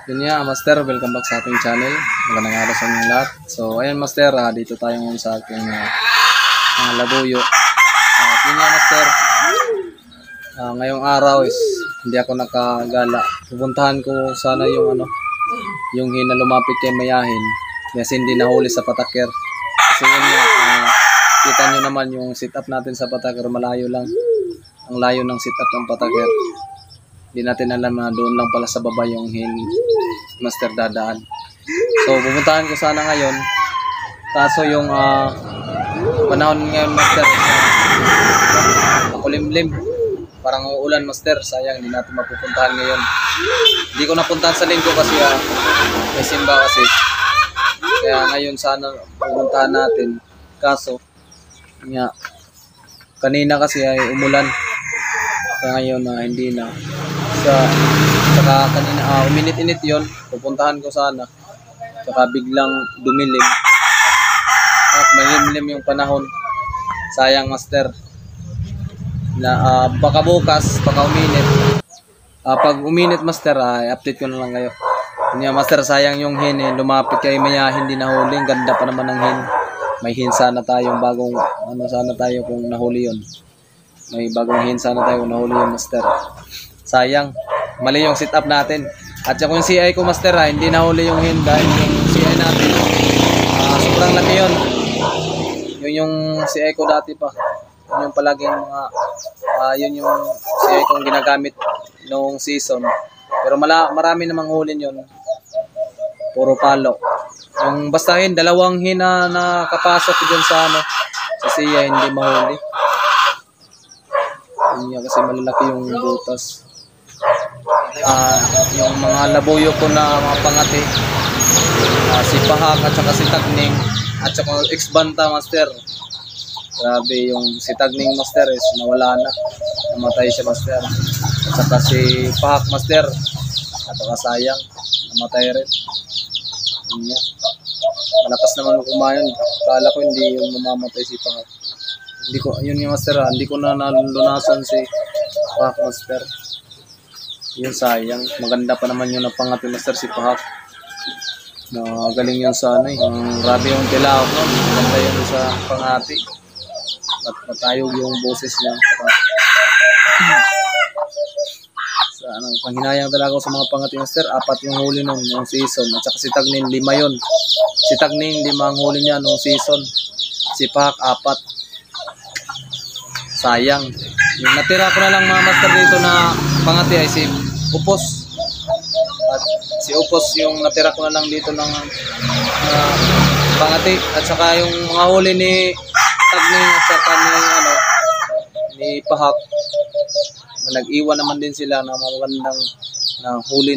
Yun nga, Master, welcome back sa ating channel. Magandang araw sa inyong lahat. So, ayan, Master, dito tayo ngayon sa ating labuyo. Yun nga, Master, ngayong araw is hindi ako nakagala. Pupuntahan ko sana yung yung hina lumapit kay Mayahin kasi hindi nahuli sa patakir. Kasi yun nga, kita nyo naman yung sit up natin sa patakir, malayo lang. Ang layo ng sit up ng patakir. Hindi natin alam na doon lang pala sa baba yung Master dadaan. So pupuntahan ko sana ngayon. Kaso yung panahon ngayon, Master, makulimlim. Parang uulan, Master. Sayang, hindi natin mapupuntahan ngayon. Hindi ko napuntahan sa linggo kasi may simba kasi. Kaya ngayon sana pupuntahan natin. Kaso nga, kanina kasi ay umulan. Kaya ngayon hindi na. Saka kanina uminit-init yon, pupuntahan ko sana. Saka biglang dumilim. At malimlim yung panahon. Sayang, Master. Na baka bukas, baka uminit. Pag uminit, Master, update ko na lang kayo. Yun, Master, sayang yung hin. Lumapit kay Maya, hindi nahuli. Ganda pa naman ng hin. May hin sana tayong bagong sana tayo kung nahuli yon. May bagong hin sana tayo kung nahuli yun, Master. Sayang, mali yung sit up natin. At yung CI ko, Master, hindi nahuli yung hin dahil yung CI natin sobrang laki yun. Yun yung CI ko dati pa. Yun yung palaging yun yung CI kong ginagamit noong season. Pero marami namang hulin yun. Puro palo. Yung basta hin, dalawang hin na nakapasok dyan sa sa CI, hindi mahuli. Yun kasi malalaki yung butas. Yung mga labuyo ko na mga pangati, si Pahak at saka si Tagning at saka ex-banta, Master. Grabe, yung si Tagning, Master, is nawala na, namatay siya, Master. At saka si Pahak, Master, at saka sayang, namatay rin. Yun nga, malakas naman kumayon. Kala ko hindi yung mamamatay si Pahak. Hindi ko, yun yung, Master, hindi ko na nalunasan si Pahak, Master. Yun, sayang. Maganda pa naman yung napangati, Master, si Pahak. Galing yun sa grabe yung tilaw, no? Maganda yun sa pangati. At matayog yung boses niya. Panghinayang talaga ako sa mga pangati, Master. 4 yung huli nung season. At saka si Tagnin, 5 yun. Si Tagnin, 5 ang huli niya nung season. Si Pahak, 4. Sayang. Yung natira ko na lang, mga Master, dito na pangati ay si Upos. At si Upos yung natira ko na lang dito ng pangati. At saka yung mga huli ni Tagning at saka ni Pahak. Nag-iwan naman din sila na mga magandang nakahuli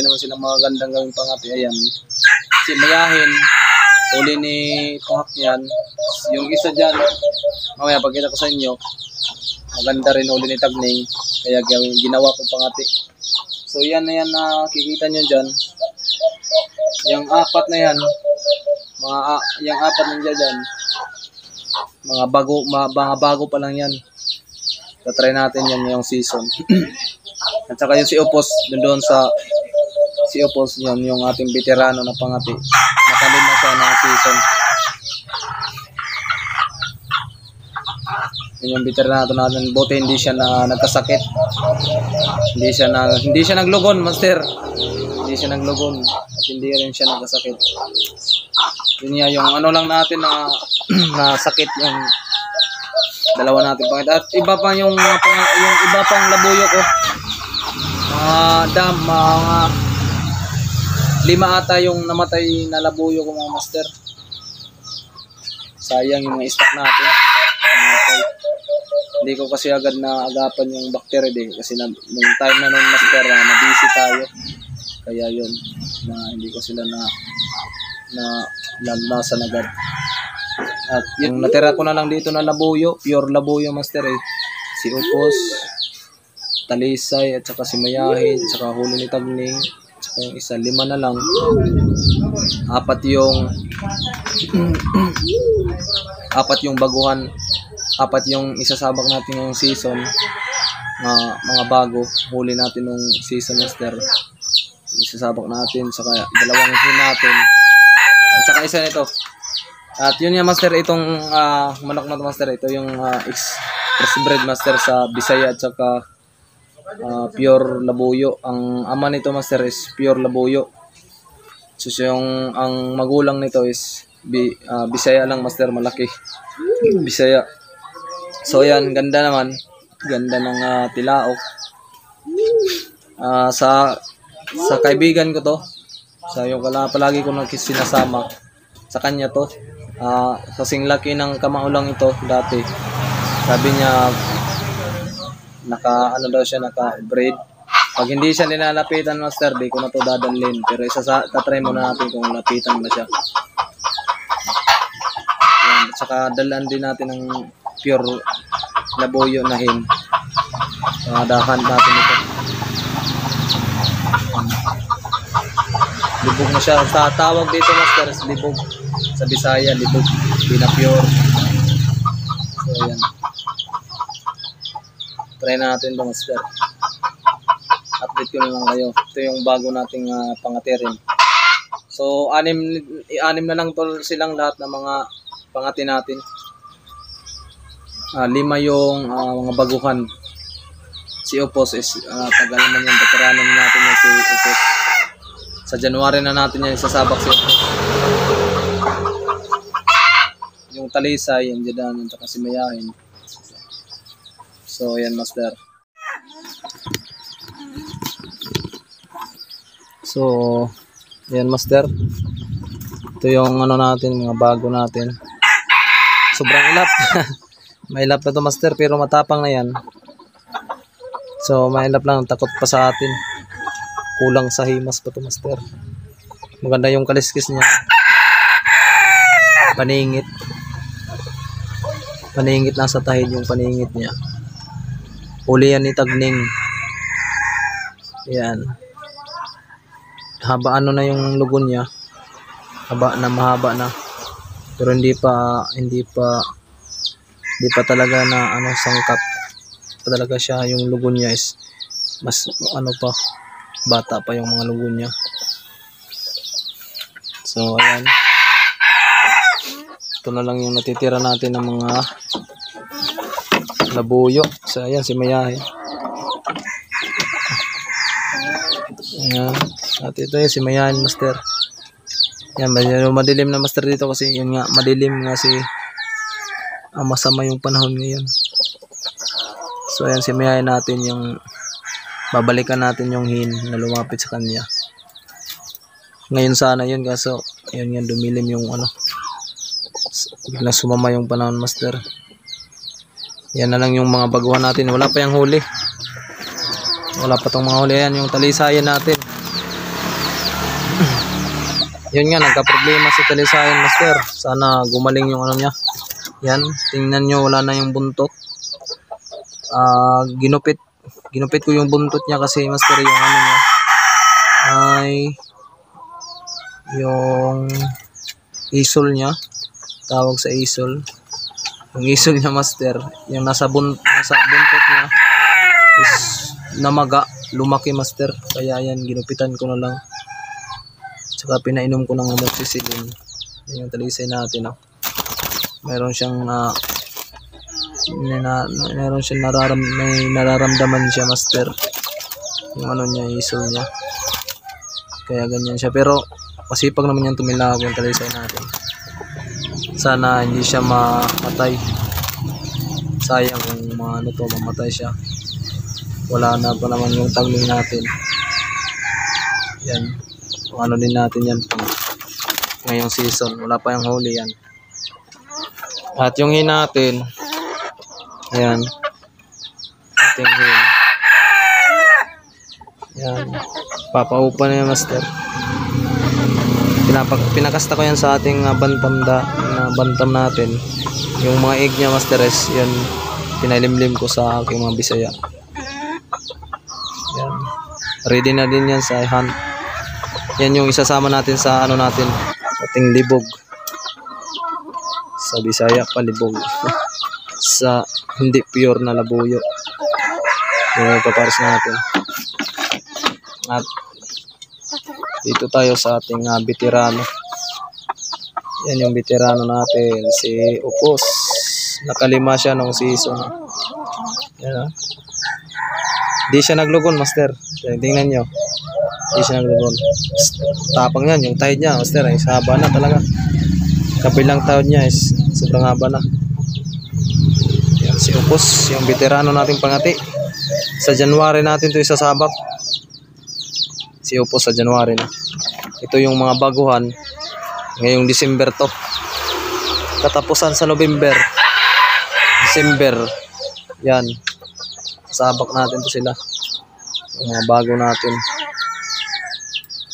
naman sila mga gandang gawing pangati. Ayan. Si Mayahin, huli ni Pahak yan. Yung isa dyan, mamaya pagkita ko sa inyo, maganda rin huli ni Tagning. Kaya ginawa kong pangati. So yan na yan na kikita nyo dyan. Yung 4 na yan, yung 4 nandiyan dyan, mga bago pa lang yan. Tatry natin yan yung season. At saka yung si Opos, doon sa si Opos, yun yung ating veterano na pangati. Nakalin na siya ng season. Yun yung veterano natin. Buti hindi siya nagkasakit. Hindi siya naglugon, Master. Hindi siya naglugon. At hindi rin siya nagkasakit. Yun nga yung lang natin na sakit yung dalawa natin pangit. At iba pa yung iba pang labuyo ko. Mga 5 ata yung namatay na labuyo ko, mga Master. Sayang yung mga stock natin. Hindi ko kasi agad na agapan yung bacteria kasi nung time na nun, Master, na-busy tayo. Kaya yun, na hindi ko sila nalasan agad. At yung natira ko na lang dito na labuyo, pure labuyo, Master, si Upos, Talisay, at saka si Mayahin, at saka huli ni Tagning, at saka yung isa, 5 na lang. 4 yung baguhan, 4 yung isasabak natin yung season, mga bago, huli natin yung season, Master. Isasabak natin, saka dalawang hin natin. At saka isa nito. At yun nga master, itong manok na master, ito yung crossbred master sa Bisaya at saka pure labuyo. Ang ama nito master is pure labuyo. So ang magulang nito is Bisaya lang master, malaki. Bisaya. So yan, ganda naman. Ganda ng tilaok. Sa kaibigan ko to. Sa yung palagi ko sinasama. Sa kanya to. Kasing laki ng kamaulang ito dati. Sabi niya naka-breed. Pag hindi siya nilalapitan master, di ko na to dadalhin. Pero tatry muna natin kung lapitan na siya. Yan. At saka dalan din natin ng pure labuyo na hin. Dahan natin ito. Libog na siya. Sa tawag dito master, libog. Sa Bisaya, libog. Hindi na pure. So yan. Try natin ito master. Update ko naman kayo. Ito yung bago nating pangatirin. So anim na lang to silang lahat ng mga pangati natin. 5 yung mga baguhan. Si Opos is tagal naman yung veterano natin yung si Opos. Sa January na natin yan isasabak si Opos. Yung Talisay, yung Jadan, yung si Mayahin. So yan master. So yan master. Ito yung natin, mga bago natin. Sobrang ilap. May ilap na to master, pero matapang na yan. So may ilap lang, takot pa sa atin. Kulang sa himas pa to master. Maganda yung kaliskis niya. Paningit. Paningit nasa tahid yung paningit niya. Uli yan ni Tagning. Yan. Haba na yung lugon niya. Mahaba na. Pero hindi pa talaga na sangkap. Talaga siya, yung lugon niya is mas bata pa yung mga lugon niya. So ayan. Ito na lang yung natitira natin ng mga labuyo. So ayan si Mayahe. Ayan. At ito yung si Mayahe master. Yan, madilim na master dito kasi yun nga, madilim kasi masama yung panahon ngayon. So ayan si Mayahe natin, yung babalikan natin yung hin na lumapit sa kanya. Ngayon sana yun, kaso yun nga, dumilim yung biglang sumama yung panahon master. Yan na lang yung mga baguhan natin. Wala pa yung huli. Wala pa tong mga huli. Yan yung Talisayan natin. Yun nga, nagka-problema si Talisayan master. Sana gumaling yung niya. Yan, tingnan nyo, wala na yung buntot. Ginupit ko yung buntot niya kasi master, yung niya ay yung isol niya. Tawag sa isol. Yung isol niya master, yung nasa buntot niya is namaga, lumaki master. Kaya yan, ginupitan ko na lang. Saka pinainom ko ng amoxicillin. Yung Talisay natin. Meron siyang nararamdaman siya master. Yung niya, isol niya. Kaya ganyan siya. Pero masipag naman yung tumilawag yung Talisay natin. Sana hindi siya mamatay. Sayang kung mamatay siya. Wala na pa naman yung Tagning natin. Yan. Din natin yan ngayong season. Wala pa yung huli yan. At yung hin natin, ayan, ating hin. Yan. Papaupa na yung master. Pinakasta ko yan sa ating bantam natin. Yung mga egg niya master is yan, pinalimlim ko sa aking mga Bisaya. Yan. Ready na din yan sa hunt. Yan yung isasama natin sa natin, ating libog. Sa Bisaya pa libog. Sa hindi pure na labuyo. Yung ipapares natin. At Dito tayo sa ating veterano. Yan yung veterano natin, si Upos. Nakalima siya nung season. Yan, di siya naglugon, master. Tingnan nyo. Di siya naglugon. Tapang yan, yung tide niya, master. Ay, haba na talaga. Kabilang taon niya is sobrang haba na. Yan, si Upos, yung veterano nating pangati. Sa January natin ito isasabak. Si Upos sa January na. Ito yung mga baguhan. Ngayong December to. Katapusan sa November. December. Yan. Sabak natin to sila. Yung mga bago natin.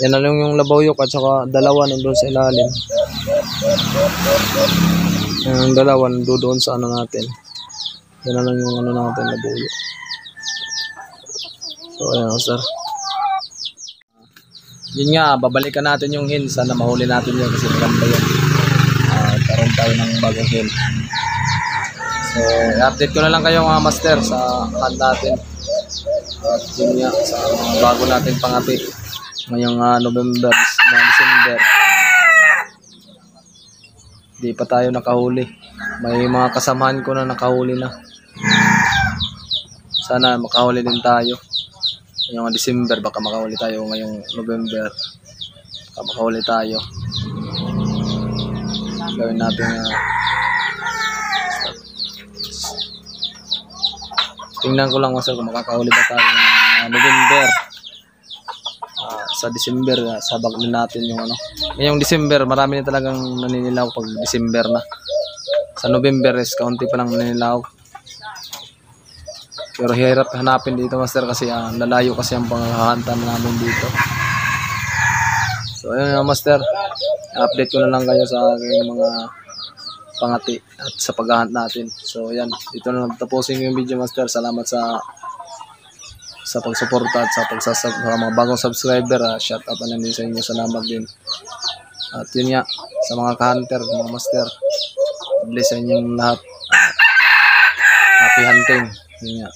Yan na lang yung labawyok at saka dalawa nandun sa ilalim. Yung dalawa nandun sa ano natin. Yan na lang yung ano natin labawyok. So ayan, sir. Yun nga, babalikan natin yung hen. Sana mahuli natin yun kasi maganda yun. Karoon tayo ng bagong hen. So, i-update ko na lang kayo mga master sa hunt natin. At yun nga, sa mga bago natin pangati. Ngayong November, mga December. Di pa tayo nakahuli. May mga kasamahan ko na nakahuli na. Sana makahuli din tayo. Ngayong December, baka makahuli tayo ngayong November. Baka makahuli tayo. Gawin natin tingnan ko lang kung makakahuli ba tayo ng November. Sa December, sabak din natin yung ano. Ngayong December, marami na talagang naninilaw pag December na. Sa November is kaunti pa lang naninilaw. Pero hirap hanapin dito, master, kasi lalayo kasi ang panghahantan namin dito. So ayun, master, update ko na lang kayo sa aking mga pangati at sa paghahunt natin. So yan, dito na tapusin yung video, master. Salamat sa pagsuporta at sa mga bagong subscriber. Shout out na din sa inyo, salamat din. At yun nga, sa mga ka-hunter, mga master, bless sa inyong lahat. Happy hunting. Yun nga.